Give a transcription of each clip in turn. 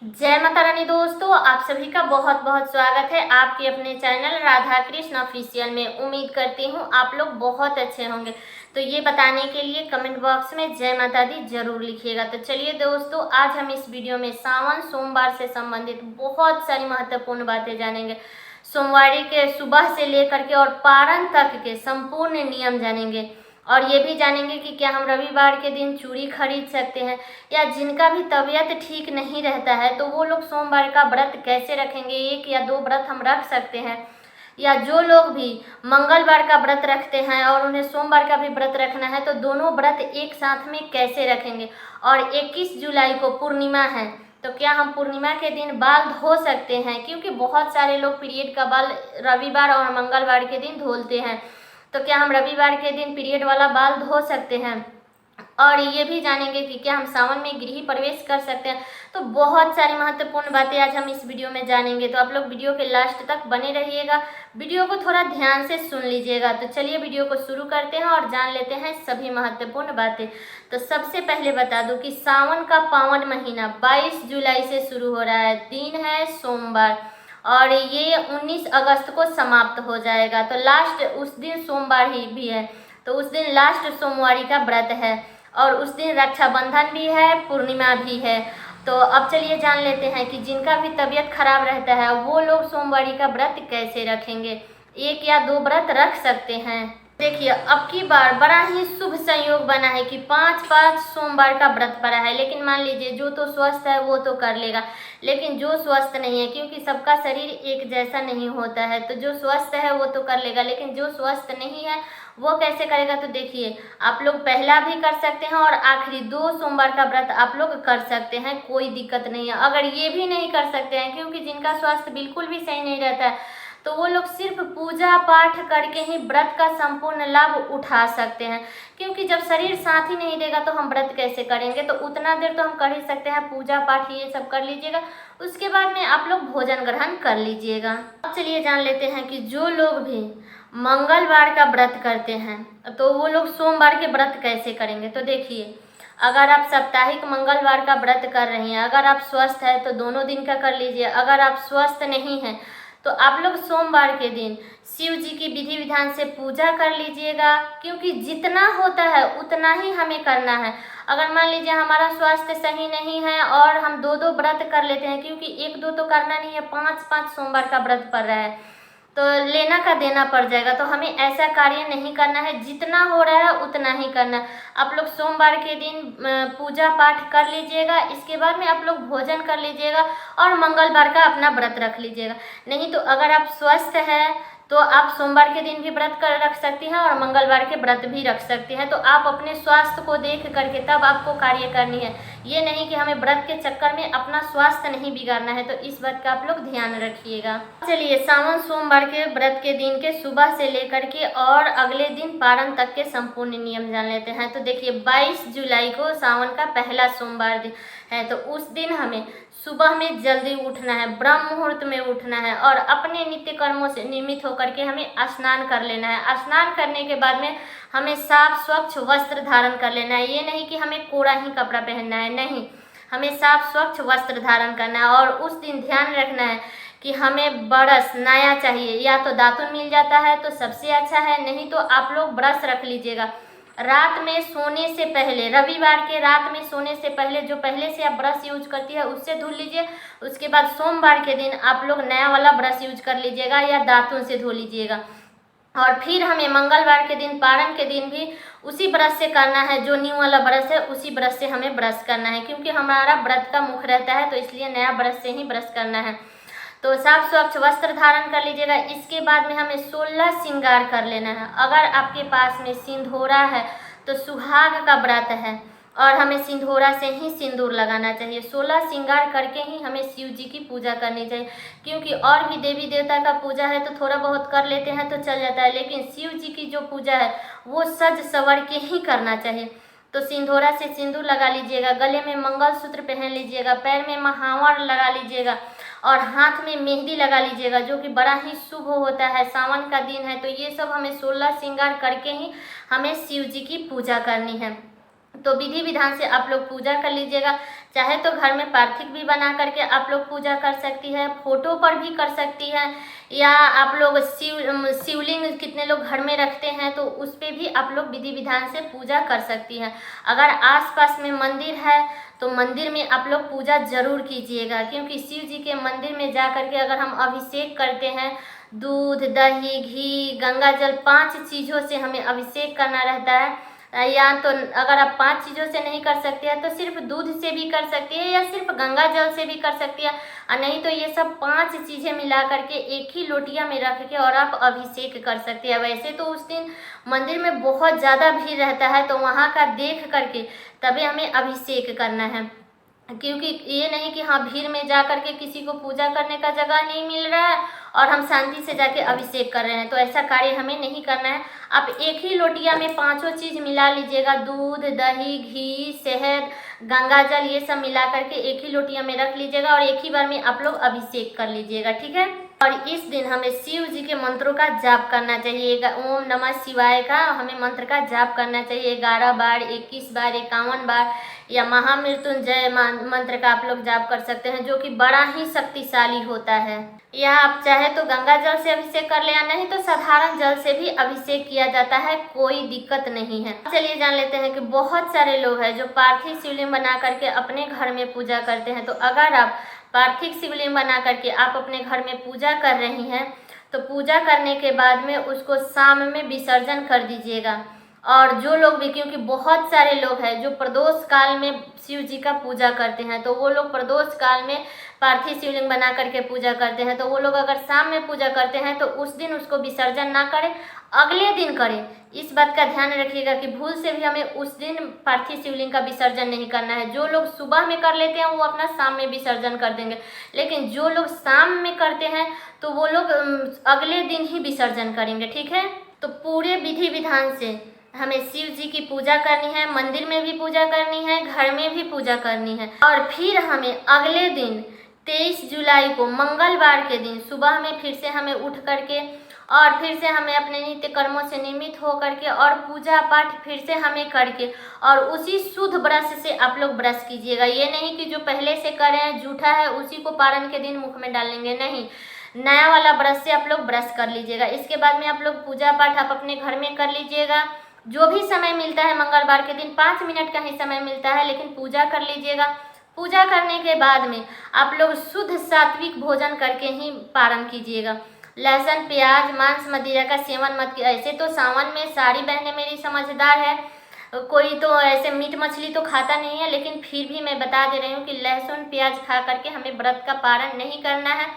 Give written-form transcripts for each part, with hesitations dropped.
जय माता रानी दोस्तों, आप सभी का बहुत बहुत स्वागत है आपके अपने चैनल राधा कृष्ण ऑफिशियल में। उम्मीद करती हूँ आप लोग बहुत अच्छे होंगे। तो ये बताने के लिए कमेंट बॉक्स में जय माता दी जरूर लिखिएगा। तो चलिए दोस्तों, आज हम इस वीडियो में सावन सोमवार से संबंधित बहुत सारी महत्वपूर्ण बातें जानेंगे। सोमवारी के सुबह से लेकर के और पारण तक के संपूर्ण नियम जानेंगे और ये भी जानेंगे कि क्या हम रविवार के दिन चूड़ी खरीद सकते हैं, या जिनका भी तबीयत ठीक नहीं रहता है तो वो लोग सोमवार का व्रत कैसे रखेंगे, 1 या 2 व्रत हम रख सकते हैं, या जो लोग भी मंगलवार का व्रत रखते हैं और उन्हें सोमवार का भी व्रत रखना है तो दोनों व्रत एक साथ में कैसे रखेंगे। और 21 जुलाई को पूर्णिमा है तो क्या हम पूर्णिमा के दिन बाल धो सकते हैं, क्योंकि बहुत सारे लोग पीरियड का बाल रविवार और मंगलवार के दिन धोते हैं। तो क्या हम रविवार के दिन पीरियड वाला बाल धो सकते हैं। और ये भी जानेंगे कि क्या हम सावन में गृह प्रवेश कर सकते हैं। तो बहुत सारी महत्वपूर्ण बातें आज हम इस वीडियो में जानेंगे। तो आप लोग वीडियो के लास्ट तक बने रहिएगा, वीडियो को थोड़ा ध्यान से सुन लीजिएगा। तो चलिए वीडियो को शुरू करते हैं और जान लेते हैं सभी महत्वपूर्ण बातें। तो सबसे पहले बता दूं कि सावन का पावन महीना 22 जुलाई से शुरू हो रहा है, दिन है सोमवार और ये 19 अगस्त को समाप्त हो जाएगा। तो लास्ट उस दिन सोमवार ही भी है, तो उस दिन लास्ट सोमवारी का व्रत है और उस दिन रक्षाबंधन भी है, पूर्णिमा भी है। तो अब चलिए जान लेते हैं कि जिनका भी तबीयत खराब रहता है वो लोग सोमवारी का व्रत कैसे रखेंगे। 1 या 2 व्रत रख सकते हैं। देखिए, अब की बार बड़ा ही शुभ संयोग बना है कि 5-5 सोमवार का व्रत पड़ा है। लेकिन मान लीजिए जो तो स्वस्थ है वो तो कर लेगा, लेकिन जो स्वस्थ नहीं है, क्योंकि सबका शरीर एक जैसा नहीं होता है, तो जो स्वस्थ है वो तो कर लेगा, लेकिन जो स्वस्थ नहीं है वो कैसे करेगा। तो देखिए, आप लोग पहला भी कर सकते हैं और आखिरी 2 सोमवार का व्रत आप लोग कर सकते हैं, कोई दिक्कत नहीं है। अगर ये भी नहीं कर सकते हैं, क्योंकि जिनका स्वास्थ्य बिल्कुल भी सही नहीं रहता है, तो वो लोग सिर्फ पूजा पाठ करके ही व्रत का संपूर्ण लाभ उठा सकते हैं, क्योंकि जब शरीर साथ ही नहीं देगा तो हम व्रत कैसे करेंगे। तो उतना देर तो हम कर ही सकते हैं, पूजा पाठ ये सब कर लीजिएगा, उसके बाद में आप लोग भोजन ग्रहण कर लीजिएगा। अब चलिए जान लेते हैं कि जो लोग भी मंगलवार का व्रत करते हैं तो वो लोग सोमवार के व्रत कैसे करेंगे। तो देखिए, अगर आप साप्ताहिक मंगलवार का व्रत कर रही हैं, अगर आप स्वस्थ हैं तो दोनों दिन का कर लीजिए। अगर आप स्वस्थ नहीं हैं तो आप लोग सोमवार के दिन शिव जी की विधि विधान से पूजा कर लीजिएगा, क्योंकि जितना होता है उतना ही हमें करना है। अगर मान लीजिए हमारा स्वास्थ्य सही नहीं है और हम 2-2 व्रत कर लेते हैं, क्योंकि 1-2 तो करना नहीं है, 5-5 सोमवार का व्रत पड़ रहा है तो लेना का देना पड़ जाएगा। तो हमें ऐसा कार्य नहीं करना है, जितना हो रहा है उतना ही करना है। आप लोग सोमवार के दिन पूजा पाठ कर लीजिएगा, इसके बाद में आप लोग भोजन कर लीजिएगा और मंगलवार का अपना व्रत रख लीजिएगा। नहीं तो अगर आप स्वस्थ हैं तो आप सोमवार के दिन भी व्रत कर रख सकती हैं और मंगलवार के व्रत भी रख सकती हैं। तो आप अपने स्वास्थ्य को देख करके तब आपको कार्य करनी है, ये नहीं कि हमें व्रत के चक्कर में अपना स्वास्थ्य नहीं बिगाड़ना है। तो इस बात का आप लोग ध्यान रखिएगा। चलिए, सावन सोमवार के व्रत के दिन के सुबह से लेकर के और अगले दिन पारण तक के संपूर्ण नियम जान लेते हैं। तो देखिए, 22 जुलाई को सावन का पहला सोमवार दिन है, तो उस दिन हमें सुबह में जल्दी उठना है, ब्रह्म मुहूर्त में उठना है और अपने नित्य कर्मों से नियमित होकर के हमें स्नान कर लेना है। स्नान करने के बाद में हमें साफ स्वच्छ वस्त्र धारण कर लेना है। ये नहीं कि हमें कोरा ही कपड़ा पहनना है, नहीं, हमें साफ स्वच्छ वस्त्र धारण करना है। और उस दिन ध्यान रखना है कि हमें ब्रश नया चाहिए, या तो दातुन मिल जाता है तो सबसे अच्छा है, नहीं तो आप लोग ब्रश रख लीजिएगा। रात में सोने से पहले, रविवार के रात में सोने से पहले जो पहले से आप ब्रश यूज करती है उससे धुल लीजिए। उसके बाद सोमवार के दिन आप लोग नया वाला ब्रश यूज कर लीजिएगा या दातुन से धो लीजिएगा। और फिर हमें मंगलवार के दिन, पारण के दिन भी उसी ब्रश से करना है, जो न्यू वाला ब्रश है उसी ब्रश से हमें ब्रश करना है, क्योंकि हमारा व्रत का मुख रहता है तो इसलिए नया ब्रश से ही ब्रश करना है। तो साफ स्वच्छ वस्त्र धारण कर लीजिएगा। इसके बाद में हमें 16 श्रृंगार कर लेना है। अगर आपके पास में सिंदूरा है तो सुहाग का व्रत है और हमें सिंदूरा से ही सिंदूर लगाना चाहिए। 16 श्रृंगार करके ही हमें शिव जी की पूजा करनी चाहिए, क्योंकि और भी देवी देवता का पूजा है तो थोड़ा बहुत कर लेते हैं तो चल जाता है, लेकिन शिव जी की जो पूजा है वो सज सवर के ही करना चाहिए। तो सिंदूरा से सिंदूर लगा लीजिएगा, गले में मंगलसूत्र पहन लीजिएगा, पैर में महावर लगा लीजिएगा और हाथ में मेहंदी लगा लीजिएगा, जो कि बड़ा ही शुभ होता है। सावन का दिन है तो ये सब हमें 16 श्रृंगार करके ही हमें शिव जी की पूजा करनी है। तो विधि विधान से आप लोग पूजा कर लीजिएगा। चाहे तो घर में पार्थिव भी बना करके आप लोग पूजा कर सकती है, फोटो पर भी कर सकती है, या आप लोग शिवलिंग कितने लोग घर में रखते हैं तो उस पर भी आप लोग विधि विधान से पूजा कर सकती हैं। अगर आसपास में मंदिर है तो मंदिर में आप लोग पूजा जरूर कीजिएगा, क्योंकि शिव जी के मंदिर में जा करके अगर हम अभिषेक करते हैं, दूध, दही, घी, गंगा जल, 5 चीज़ों से हमें अभिषेक करना रहता है। या तो अगर आप 5 चीज़ों से नहीं कर सकते हैं तो सिर्फ दूध से भी कर सकती है, या सिर्फ गंगा जल से भी कर सकती है, और नहीं तो ये सब 5 चीज़ें मिला करके एक ही लोटिया में रख के और आप अभिषेक कर सकती है। वैसे तो उस दिन मंदिर में बहुत ज़्यादा भीड़ रहता है, तो वहाँ का देख करके तभी हमें अभिषेक करना है, क्योंकि ये नहीं कि हाँ भीड़ में जा कर के किसी को पूजा करने का जगह नहीं मिल रहा है और हम शांति से जाके अभिषेक कर रहे हैं, तो ऐसा कार्य हमें नहीं करना है। आप एक ही लोटिया में 5 चीज़ मिला लीजिएगा, दूध, दही, घी, शहद, गंगा जल, ये सब मिला करके एक ही लोटिया में रख लीजिएगा और एक ही बार में आप लोग अभिषेक कर लीजिएगा, ठीक है। और इस दिन हमें शिव जी के मंत्रों का जाप करना चाहिए। ओम नमः शिवाय का हमें मंत्र का जाप करना चाहिए 11 बार, 21 बार, 51 बार, या महामृत्युंजय मंत्र का आप लोग जाप कर सकते हैं, जो कि बड़ा ही शक्तिशाली होता है। या आप चाहे तो गंगा जल से अभिषेक कर ले, या नहीं तो साधारण जल से भी अभिषेक किया जाता है, कोई दिक्कत नहीं है। चलिए जान लेते हैं कि बहुत सारे लोग हैं जो पार्थिव शिवलिंग बना करके अपने घर में पूजा करते हैं। तो अगर आप पार्थिव शिवलिंग बना करके आप अपने घर में पूजा कर रही हैं तो पूजा करने के बाद में उसको शाम में विसर्जन कर दीजिएगा। और जो लोग भी, क्योंकि बहुत सारे लोग हैं जो प्रदोष काल में शिव जी का पूजा करते हैं, तो वो लोग प्रदोष काल में पार्थिव शिवलिंग बना करके पूजा करते हैं, तो वो लोग अगर शाम में पूजा करते हैं तो उस दिन उसको विसर्जन ना करें, अगले दिन करें। इस बात का ध्यान रखिएगा कि भूल से भी हमें उस दिन पार्थिव शिवलिंग का विसर्जन नहीं करना है। जो लोग सुबह में कर लेते हैं वो अपना शाम में विसर्जन कर देंगे, लेकिन जो लोग शाम में करते हैं तो वो लोग अगले दिन ही विसर्जन करेंगे, ठीक है। तो पूरे विधि विधान से हमें शिव जी की पूजा करनी है, मंदिर में भी पूजा करनी है, घर में भी पूजा करनी है। और फिर हमें अगले दिन 23 जुलाई को मंगलवार के दिन सुबह में फिर से हमें उठ करके और फिर से हमें अपने नित्य कर्मों से निमित्त हो करके और पूजा पाठ फिर से हमें करके और उसी शुद्ध ब्रश से आप लोग ब्रश कीजिएगा। ये नहीं कि जो पहले से कर रहे हैं जूठा है उसी को पारण के दिन मुख में डालेंगे, नहीं, नया वाला ब्रश से आप लोग ब्रश कर लीजिएगा। इसके बाद में आप लोग पूजा पाठ आप अपने घर में कर लीजिएगा। जो भी समय मिलता है मंगलवार के दिन 5 मिनट का ही समय मिलता है, लेकिन पूजा कर लीजिएगा। पूजा करने के बाद में आप लोग शुद्ध सात्विक भोजन करके ही पारण कीजिएगा। लहसुन, प्याज, मांस, मदिरा का सेवन मत कीजिए। ऐसे तो सावन में सारी बहनें मेरी समझदार है, कोई तो ऐसे मीट मछली तो खाता नहीं है, लेकिन फिर भी मैं बता दे रही हूँ कि लहसुन प्याज खा करके हमें व्रत का पारण नहीं करना है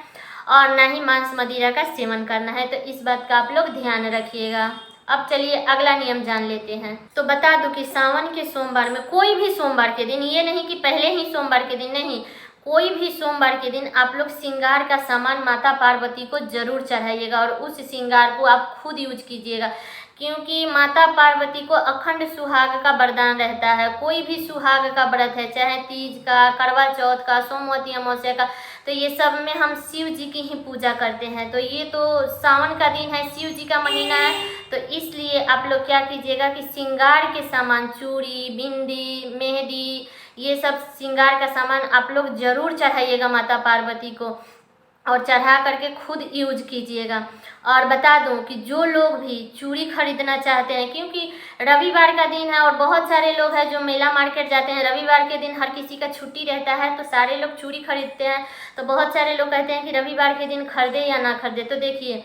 और ना ही मांस मदिरा का सेवन करना है। तो इस बात का आप लोग ध्यान रखिएगा। अब चलिए अगला नियम जान लेते हैं। तो बता दूं कि सावन के सोमवार में, कोई भी सोमवार के दिन, ये नहीं कि पहले ही सोमवार के दिन, नहीं, कोई भी सोमवार के दिन आप लोग श्रृंगार का सामान माता पार्वती को जरूर चढ़ाइएगा और उस श्रृंगार को आप खुद यूज कीजिएगा, क्योंकि माता पार्वती को अखंड सुहाग का वरदान रहता है। कोई भी सुहाग का व्रत है, चाहे तीज का, करवा चौथ का, सोमवती अमावस्या का, तो ये सब में हम शिव जी की ही पूजा करते हैं। तो ये तो सावन का दिन है, शिव जी का महीना है, तो इसलिए आप लोग क्या कीजिएगा कि श्रृंगार के सामान, चूड़ी, बिंदी, मेहंदी, ये सब श्रृंगार का सामान आप लोग जरूर चढ़ाइएगा माता पार्वती को और चढ़ा करके खुद यूज कीजिएगा। और बता दूं कि जो लोग भी चूड़ी खरीदना चाहते हैं, क्योंकि रविवार का दिन है और बहुत सारे लोग हैं जो मेला मार्केट जाते हैं, रविवार के दिन हर किसी का छुट्टी रहता है, तो सारे लोग चूड़ी खरीदते हैं। तो बहुत सारे लोग कहते हैं कि रविवार के दिन खरीदे या ना खरीदे, तो देखिए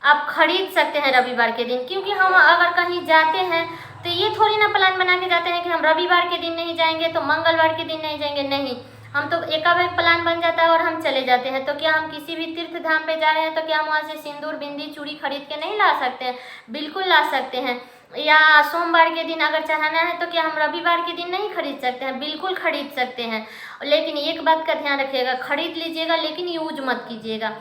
आप खरीद सकते हैं रविवार के दिन, क्योंकि हम अगर कहीं जाते हैं तो ये थोड़ी ना प्लान बना के जाते हैं कि हम रविवार के दिन नहीं जाएंगे तो मंगलवार के दिन नहीं जाएंगे, नहीं, हम तो एकाएक प्लान बन जाता है और हम चले जाते हैं। तो क्या हम किसी भी तीर्थ धाम पे जा रहे हैं तो क्या हम वहाँ से सिंदूर, बिंदी, चूड़ी खरीद के नहीं ला सकते हैं? बिल्कुल ला सकते हैं। या सोमवार के दिन अगर चढ़ाना है तो क्या हम रविवार के दिन नहीं खरीद सकते हैं? बिल्कुल खरीद सकते हैं। लेकिन एक बात का ध्यान रखिएगा, खरीद लीजिएगा लेकिन यूज मत कीजिएगा।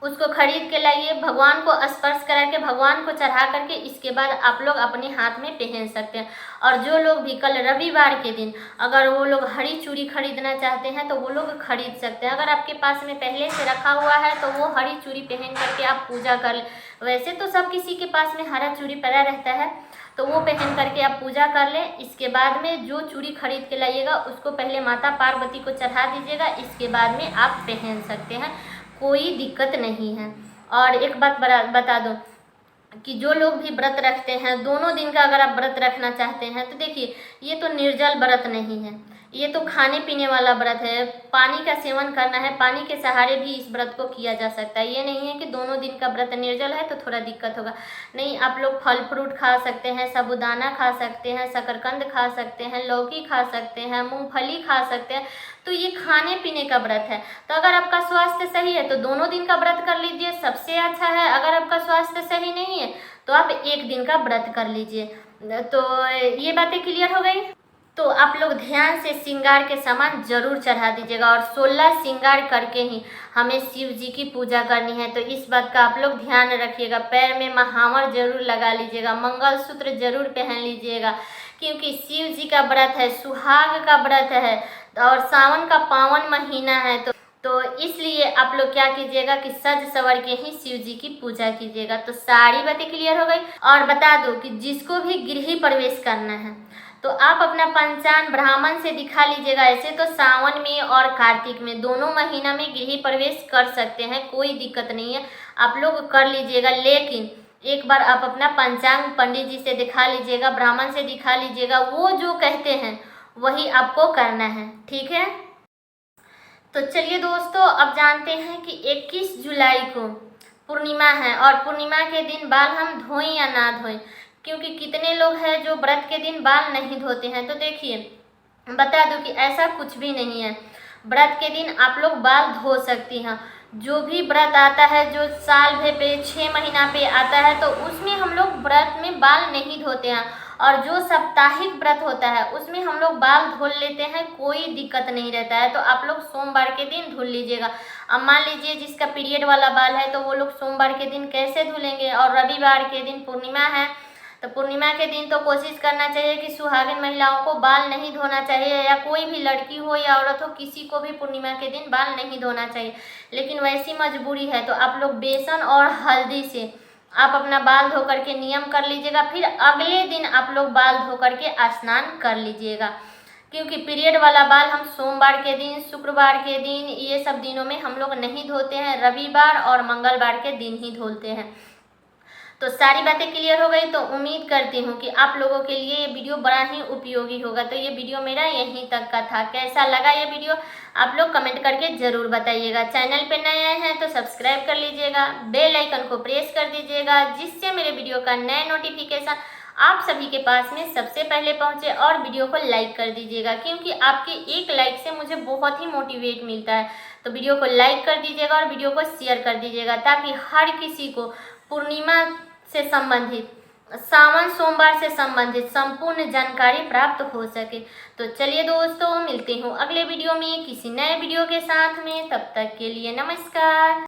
उसको खरीद के लाइए, भगवान को स्पर्श करा के भगवान को चढ़ा करके इसके बाद आप लोग अपने हाथ में पहन सकते हैं। और जो लोग भी कल रविवार के दिन अगर वो लोग हरी चूड़ी खरीदना चाहते हैं तो वो लोग खरीद सकते हैं। अगर आपके पास में पहले से रखा हुआ है तो वो हरी चूड़ी पहन करके आप पूजा कर ले। वैसे तो सब किसी के पास में हरा चूड़ी पड़ा रहता है, तो वो पहन करके आप पूजा कर लें। इसके बाद में जो चूड़ी खरीद के लाइएगा उसको पहले माता पार्वती को चढ़ा दीजिएगा, इसके बाद में आप पहन सकते हैं, कोई दिक्कत नहीं है। और एक बात बता दूँ कि जो लोग भी व्रत रखते हैं, दोनों दिन का अगर आप व्रत रखना चाहते हैं तो देखिए, ये तो निर्जल व्रत नहीं है, ये तो खाने पीने वाला व्रत है। पानी का सेवन करना है, पानी के सहारे भी इस व्रत को किया जा सकता है। ये नहीं है कि दोनों दिन का व्रत निर्जल है तो थोड़ा दिक्कत होगा, नहीं। आप लोग फल फ्रूट खा सकते हैं, साबूदाना खा सकते हैं, शकरकंद खा सकते हैं, लौकी खा सकते हैं, मूंगफली खा सकते हैं। तो ये खाने पीने का व्रत है। तो अगर आपका स्वास्थ्य सही है तो दोनों दिन का व्रत कर लीजिए, सबसे अच्छा है। अगर आपका स्वास्थ्य सही नहीं है तो आप एक दिन का व्रत कर लीजिए। तो ये बातें क्लियर हो गई। तो आप लोग ध्यान से श्रृंगार के सामान जरूर चढ़ा दीजिएगा, और 16 श्रृंगार करके ही हमें शिव जी की पूजा करनी है। तो इस बात का आप लोग ध्यान रखिएगा। पैर में महावर जरूर लगा लीजिएगा, मंगलसूत्र जरूर पहन लीजिएगा, क्योंकि शिव जी का व्रत है, सुहाग का व्रत है और सावन का पावन महीना है। तो इसलिए आप लोग क्या कीजिएगा कि सज सवर के ही शिव जी की पूजा कीजिएगा। तो सारी बातें क्लियर हो गई। और बता दो कि जिसको भी गृह प्रवेश करना है तो आप अपना पंचांग ब्राह्मण से दिखा लीजिएगा। ऐसे तो सावन में और कार्तिक में दोनों महीना में गृह प्रवेश कर सकते हैं, कोई दिक्कत नहीं है, आप लोग कर लीजिएगा। लेकिन एक बार आप अपना पंचांग पंडित जी से दिखा लीजिएगा, ब्राह्मण से दिखा लीजिएगा, वो जो कहते हैं वही आपको करना है, ठीक है। तो चलिए दोस्तों, अब जानते हैं कि 21 जुलाई को पूर्णिमा है, और पूर्णिमा के दिन बाल हम धोएं या ना धोएं, क्योंकि कितने लोग हैं जो व्रत के दिन बाल नहीं धोते हैं। तो देखिए, बता दूं कि ऐसा कुछ भी नहीं है। व्रत के दिन आप लोग बाल धो सकती हैं। जो भी व्रत आता है, जो साल भर पे 6 महीना पे आता है, तो उसमें हम लोग व्रत में बाल नहीं धोते हैं। और जो साप्ताहिक व्रत होता है उसमें हम लोग बाल धुल लेते हैं, कोई दिक्कत नहीं रहता है। तो आप लोग सोमवार के दिन धुल लीजिएगा। अब मान लीजिए जिसका पीरियड वाला बाल है तो वो लोग सोमवार के दिन कैसे धुलेंगे, और रविवार के दिन पूर्णिमा है, तो पूर्णिमा के दिन तो कोशिश करना चाहिए कि सुहागिन महिलाओं को बाल नहीं धोना चाहिए, या कोई भी लड़की हो या औरत हो, किसी को भी पूर्णिमा के दिन बाल नहीं धोना चाहिए। लेकिन वैसी मजबूरी है तो आप लोग बेसन और हल्दी से आप अपना बाल धो करके नियम कर लीजिएगा। फिर अगले दिन आप लोग बाल धो करके स्नान कर लीजिएगा, क्योंकि पीरियड वाला बाल हम सोमवार के दिन, शुक्रवार के दिन, ये सब दिनों में हम लोग नहीं धोते हैं, रविवार और मंगलवार के दिन ही धोते हैं। तो सारी बातें क्लियर हो गई। तो उम्मीद करती हूँ कि आप लोगों के लिए ये वीडियो बड़ा ही उपयोगी होगा। तो ये वीडियो मेरा यहीं तक का था। कैसा लगा ये वीडियो आप लोग कमेंट करके ज़रूर बताइएगा। चैनल पे नए आए हैं तो सब्सक्राइब कर लीजिएगा, बेल आइकन को प्रेस कर दीजिएगा, जिससे मेरे वीडियो का नया नोटिफिकेशन आप सभी के पास में सबसे पहले पहुँचे। और वीडियो को लाइक कर दीजिएगा, क्योंकि आपके एक लाइक से मुझे बहुत ही मोटिवेट मिलता है। तो वीडियो को लाइक कर दीजिएगा और वीडियो को शेयर कर दीजिएगा, ताकि हर किसी को पूर्णिमा से संबंधित, सावन सोमवार से संबंधित संपूर्ण जानकारी प्राप्त हो सके। तो चलिए दोस्तों, मिलती हूँ अगले वीडियो में किसी नए वीडियो के साथ में। तब तक के लिए नमस्कार।